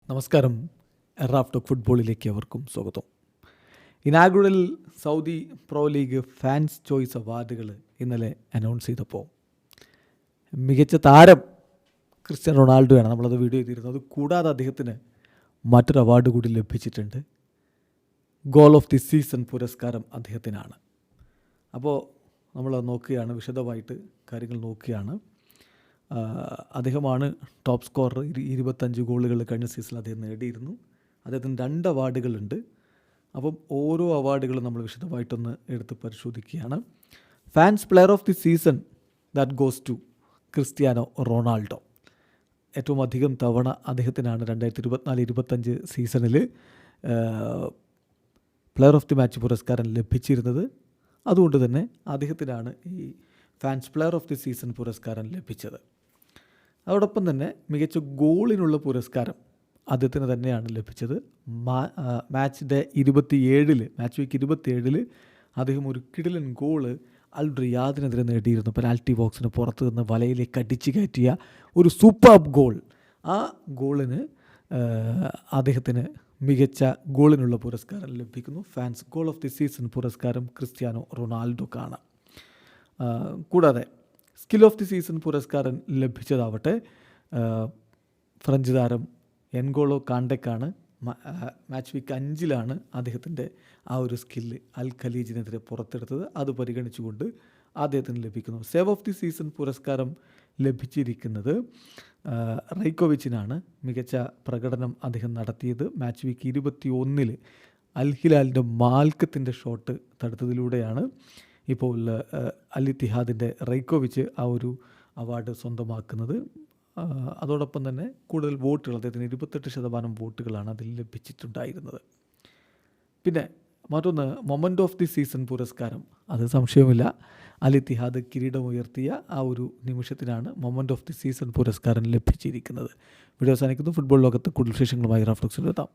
നമസ്കാരം. Raf talk ഫുട്ബോളിലേക്ക് അവർക്കും സ്വാഗതം. Inaugural Saudi pro league fans choice അവാർഡുകൾ ഇന്നലെ അനൗൺസ് ചെയ്തപ്പോൾ മികച്ച താരം ക്രിസ്ത്യാനോ റൊണാൾഡോയാണ് നമ്മളത് വീഡിയോ ചെയ്തിരുന്നത്. കൂടാതെ അദ്ദേഹത്തിന് മറ്റൊരു അവാർഡ് കൂടി ലഭിച്ചിട്ടുണ്ട്. ഗോൾ ഓഫ് ദി സീസൺ പുരസ്കാരം അദ്ദേഹത്തിനാണ്. അപ്പോൾ നമ്മൾ നോക്കുകയാണ്, വിശദമായിട്ട് കാര്യങ്ങൾ നോക്കുകയാണ്. അദ്ദേഹമാണ് ടോപ്പ് സ്കോറർ. 25 ഗോളുകൾ കഴിഞ്ഞ സീസണിൽ അദ്ദേഹം നേടിയിരുന്നു. അദ്ദേഹത്തിന് 2 അവാർഡുകളുണ്ട്. അപ്പം ഓരോ അവാർഡുകളും നമ്മൾ വിശദമായിട്ടൊന്ന് എടുത്ത് പരിശോധിക്കുകയാണ്. Fans player of the season that goes to Cristiano Ronaldo. ഏറ്റവും അധികം തവണ അദ്ദേഹത്തിനാണ് 2024-25 സീസണിൽ പ്ലെയർ ഓഫ് ദി മാച്ച് പുരസ്കാരം ലഭിച്ചിരുന്നത്. അതുകൊണ്ട് തന്നെ അദ്ദേഹത്തിനാണ് ഈ fans player of the season പുരസ്കാരം ലഭിച്ചത്. അതോടൊപ്പം തന്നെ മികച്ച ഗോളിനുള്ള പുരസ്കാരം അദ്ദേഹത്തിന് തന്നെയാണ് ലഭിച്ചത്. മാച്ച് വീക്ക് 27 അദ്ദേഹം ഒരു കിടിലൻ ഗോള് അൽ റിയാദിനെതിരെ നേടിയിരുന്നു. പെനാൽറ്റി ബോക്സിന് പുറത്ത് നിന്ന് വലയിലേക്ക് അടിച്ചു കയറ്റിയ ഒരു സൂപ്പർബ് ഗോൾ. ആ ഗോളിന് അദ്ദേഹത്തിന് മികച്ച ഗോളിനുള്ള പുരസ്കാരം ലഭിക്കുന്നു. Fans goal of the season പുരസ്കാരം ക്രിസ്ത്യാനോ റൊണാൾഡോക്കാണ്. കൂടാതെ സ്കിൽ ഓഫ് ദി സീസൺ പുരസ്കാരം ലഭിച്ചതാവട്ടെ ഫ്രഞ്ച് താരം എൻഗോളോ കാണ്ടയ്ക്കാണ്. മാച്ച് വീക്ക് 5 അദ്ദേഹത്തിൻ്റെ ആ ഒരു സ്കില്ല് അൽ ഖലീജിനെതിരെ പുറത്തെടുത്തത്. അത് പരിഗണിച്ചുകൊണ്ട് അദ്ദേഹത്തിന് ലഭിക്കുന്നു. സേവ് ഓഫ് ദി സീസൺ പുരസ്കാരം ലഭിച്ചിരിക്കുന്നത് റൈക്കോവിച്ചിനാണ്. മികച്ച പ്രകടനം അദ്ദേഹം നടത്തിയത് മാച്ച് വീക്ക് 21 അൽ ഹിലാലിൻ്റെ മാൽക്കത്തിൻ്റെ ഷോട്ട് തടുത്തതിലൂടെയാണ് ഇപ്പോൾ അൽ ഇത്തിഹാദിൻ്റെ റൈക്കോവിച്ച് ആ ഒരു അവാർഡ് സ്വന്തമാക്കുന്നത്. അതോടൊപ്പം തന്നെ കൂടുതൽ വോട്ടുകൾ, അദ്ദേഹത്തിന് 28% വോട്ടുകളാണ് അതിൽ ലഭിച്ചിട്ടുണ്ടായിരുന്നത്. പിന്നെ മറ്റൊന്ന് മൊമെൻ്റ് ഓഫ് ദി സീസൺ പുരസ്കാരം. അത് സംശയമില്ല, അൽ ഇത്തിഹാദ് കിരീടമുയർത്തിയ ആ ഒരു നിമിഷത്തിനാണ് മൊമെൻ്റ് ഓഫ് ദി സീസൺ പുരസ്കാരം ലഭിച്ചിരിക്കുന്നത്. വീഡിയോ അവസാനിക്കുന്നു. ഫുട്ബോൾ ലോകത്ത് കൂടുതൽ വിശേഷങ്ങളുമായി റാഫ് ടോക്സിൽ എത്താം.